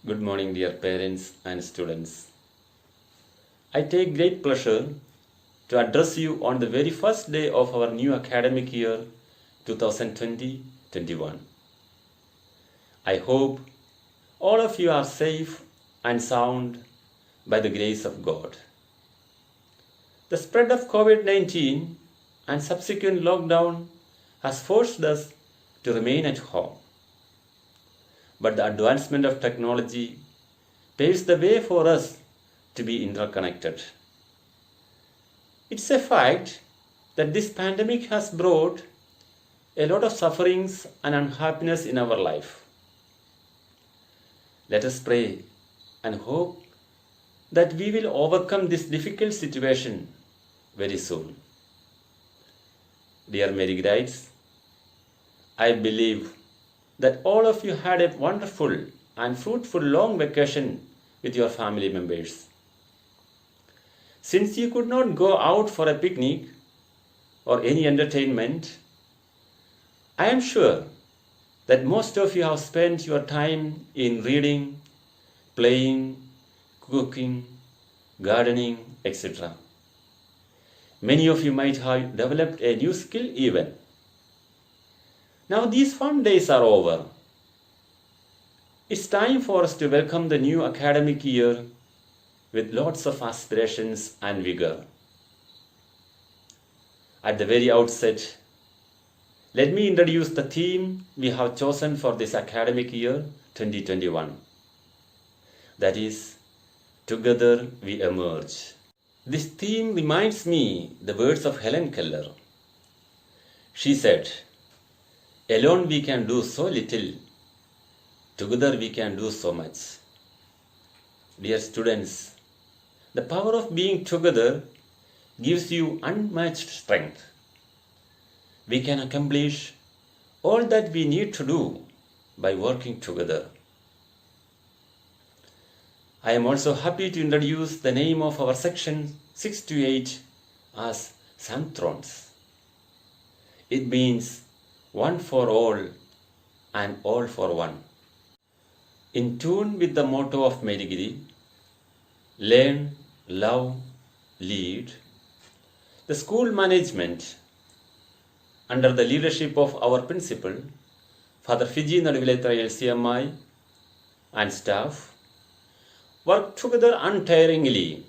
Good morning, dear parents and students. I take great pleasure to address you on the very first day of our new academic year 2020-21. I hope all of you are safe and sound by the grace of God. The spread of COVID-19 and subsequent lockdown has forced us to remain at home. But the advancement of technology paves the way for us to be interconnected. It's a fact that this pandemic has brought a lot of sufferings and unhappiness in our life. Let us pray and hope that we will overcome this difficult situation very soon. Dear Mary Guides, I believe that all of you had a wonderful and fruitful long vacation with your family members. Since you could not go out for a picnic or any entertainment, I am sure that most of you have spent your time in reading, playing, cooking, gardening, etc. Many of you might have developed a new skill even. Now these fun days are over. It's time for us to welcome the new academic year with lots of aspirations and vigor. At the very outset, let me introduce the theme we have chosen for this academic year 2021. That is, Together We Emerge. This theme reminds me the words of Helen Keller. She said, "Alone we can do so little, together we can do so much." Dear students, the power of being together gives you unmatched strength. We can accomplish all that we need to do by working together. I am also happy to introduce the name of our section 6 to 8 as Santhrons. It means one for all and all for one. In tune with the motto of Medigiri, learn, love, lead, the school management, under the leadership of our principal, Father Fiji Naduvilathra LCMI, and staff, work together untiringly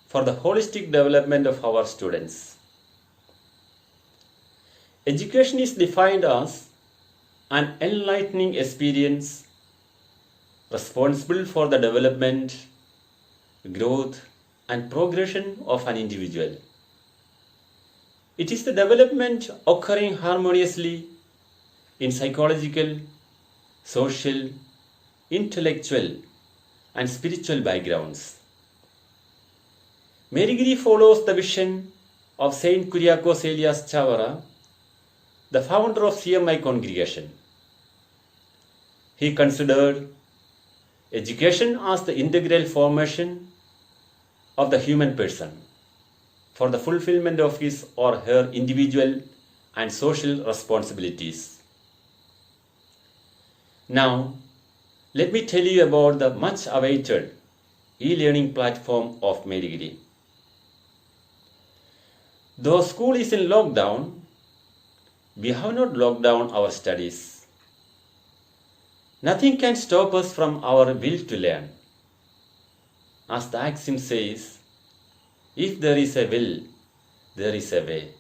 for the holistic development of our students. Education is defined as an enlightening experience responsible for the development, growth, and progression of an individual. It is the development occurring harmoniously in psychological, social, intellectual, and spiritual backgrounds. Medigiri follows the vision of Saint Kuriakose Elias Chavara, the founder of CMI congregation. He considered education as the integral formation of the human person for the fulfillment of his or her individual and social responsibilities. Now, let me tell you about the much awaited e-learning platform of Medigiri. Though school is in lockdown, we have not locked down our studies. Nothing can stop us from our will to learn. As the axiom says, if there is a will, there is a way.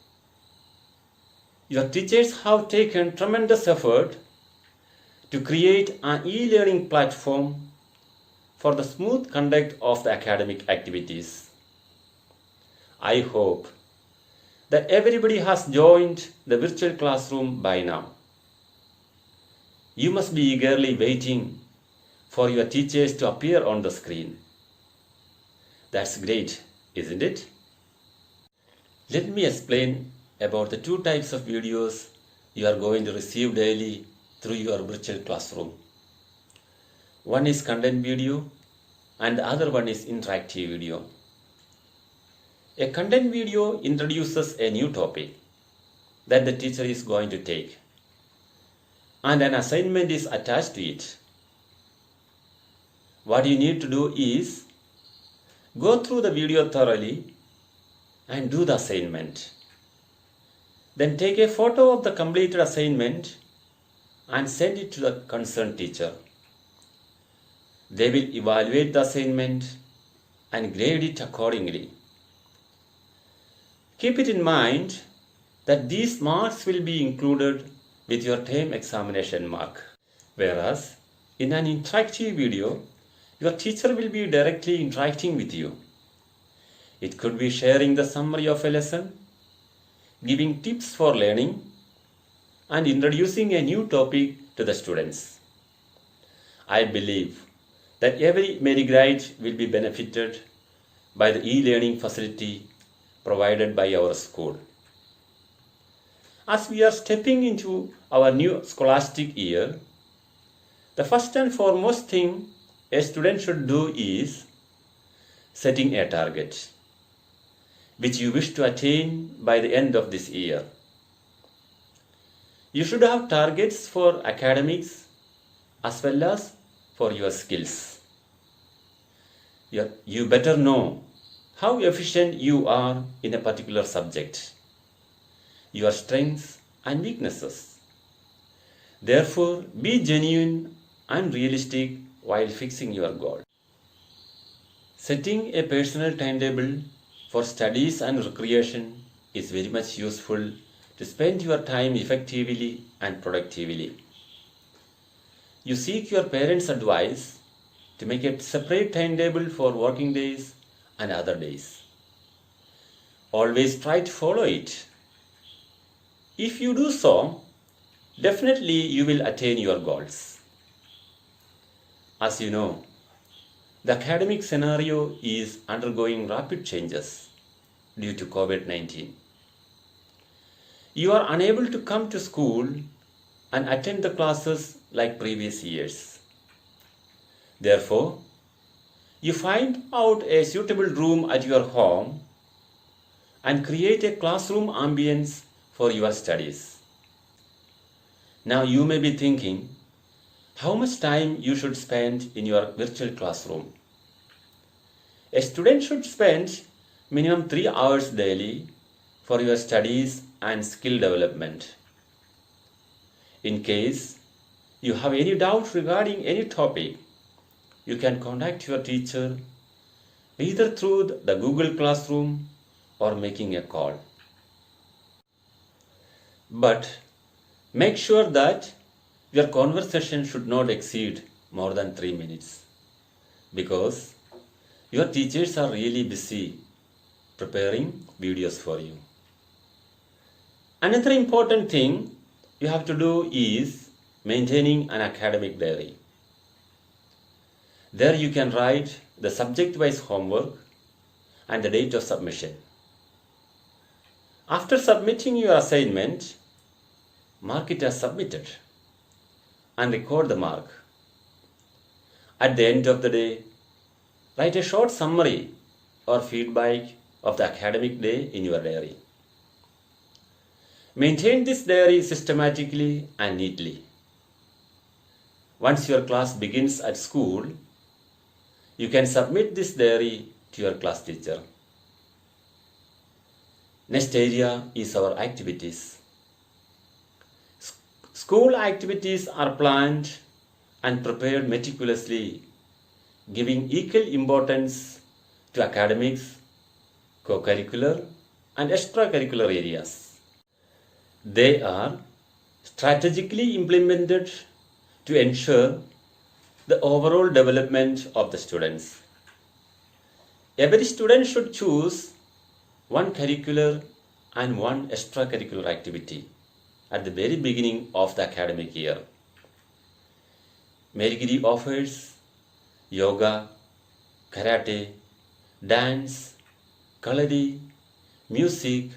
Your teachers have taken tremendous effort to create an e-learning platform for the smooth conduct of the academic activities. I hope that everybody has joined the virtual classroom by now. You must be eagerly waiting for your teachers to appear on the screen. That's great, isn't it? Let me explain about the two types of videos you are going to receive daily through your virtual classroom. One is content video and the other one is interactive video. A content video introduces a new topic that the teacher is going to take, and an assignment is attached to it. what you need to do is go through the video thoroughly and do the assignment. Then take a photo of the completed assignment and send it to the concerned teacher. They will evaluate the assignment and grade it accordingly. Keep it in mind that these marks will be included with your term examination mark. Whereas in an interactive video, your teacher will be directly interacting with you. It could be sharing the summary of a lesson, giving tips for learning, and introducing a new topic to the students. I believe that every Mary graduate will be benefited by the e-learning facility provided by our school. As we are stepping into our new scholastic year, the first and foremost thing a student should do is setting a target which you wish to attain by the end of this year. You should have targets for academics as well as for your skills. You better know how efficient you are in a particular subject, your strengths and weaknesses. Therefore, be genuine and realistic while fixing your goal. Setting a personal timetable for studies and recreation is very much useful to spend your time effectively and productively. You seek your parents' advice to make a separate timetable for working days and other days. Always try to follow it. If you do so, definitely you will attain your goals. As you know, the academic scenario is undergoing rapid changes due to COVID-19. You are unable to come to school and attend the classes like previous years. Therefore, you find out a suitable room at your home and create a classroom ambience for your studies. Now you may be thinking, how much time you should spend in your virtual classroom? A student should spend minimum 3 hours daily for your studies and skill development. In case you have any doubt regarding any topic, you can contact your teacher either through the Google Classroom or making a call. But make sure that your conversation should not exceed more than 3 minutes, because your teachers are really busy preparing videos for you. Another important thing you have to do is maintaining an academic diary. There you can write the subject-wise homework and the date of submission. After submitting your assignment, mark it as submitted and record the mark. At the end of the day, write a short summary or feedback of the academic day in your diary. Maintain this diary systematically and neatly. Once your class begins at school, you can submit this diary to your class teacher. Next area is our activities. School activities are planned and prepared meticulously, giving equal importance to academics, co-curricular and extracurricular areas. They are strategically implemented to ensure the overall development of the students. Every student should choose one curricular and one extracurricular activity at the very beginning of the academic year. Merigiri offers yoga, karate, dance, kalari, music,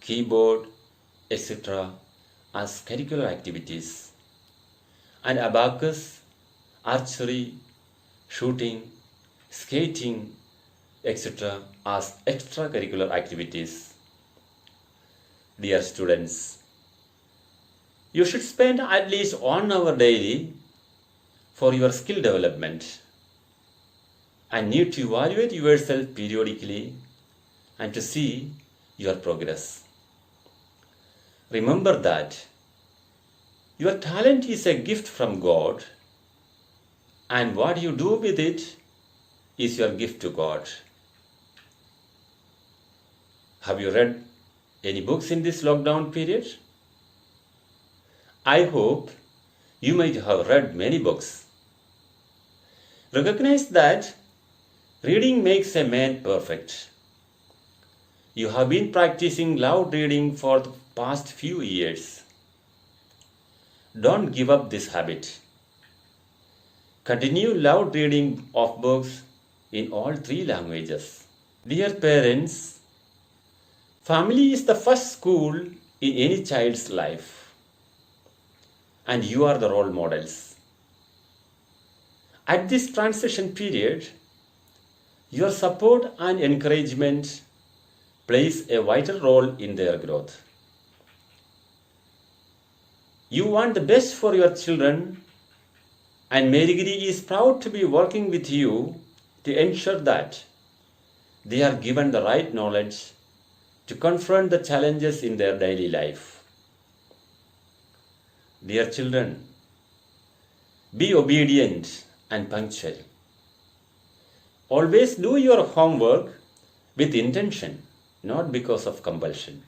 keyboard, etc. as curricular activities, and abacus, archery, shooting, skating, etc. as extracurricular activities. Dear students, you should spend at least 1 hour daily for your skill development. and need to evaluate yourself periodically and to see your progress. Remember that your talent is a gift from God, and what you do with it is your gift to God. Have you read any books in this lockdown period? I hope you might have read many books. Recognize that reading makes a man perfect. You have been practicing loud reading for the past few years. Don't give up this habit. Continue loud reading of books in all 3 languages. Dear parents, family is the first school in any child's life, and you are the role models. At this transition period, your support and encouragement plays a vital role in their growth. You want the best for your children, and Merigiri is proud to be working with you to ensure that they are given the right knowledge to confront the challenges in their daily life. Dear children, be obedient and punctual. Always do your homework with intention, not because of compulsion.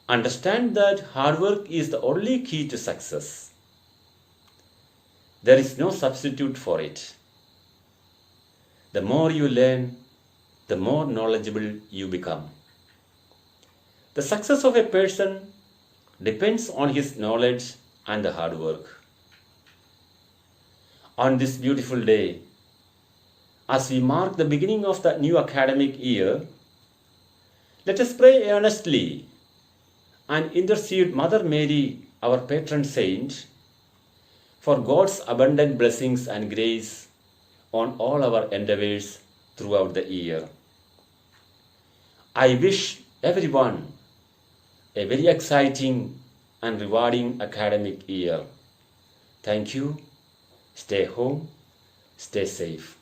Understand that hard work is the only key to success. There is no substitute for it. The more you learn, the more knowledgeable you become. The success of a person depends on his knowledge and the hard work. On this beautiful day, as we mark the beginning of the new academic year, let us pray earnestly and intercede Mother Mary, our patron saint, for God's abundant blessings and grace on all our endeavors throughout the year. I wish everyone a very exciting and rewarding academic year. Thank you. Stay home. Stay safe.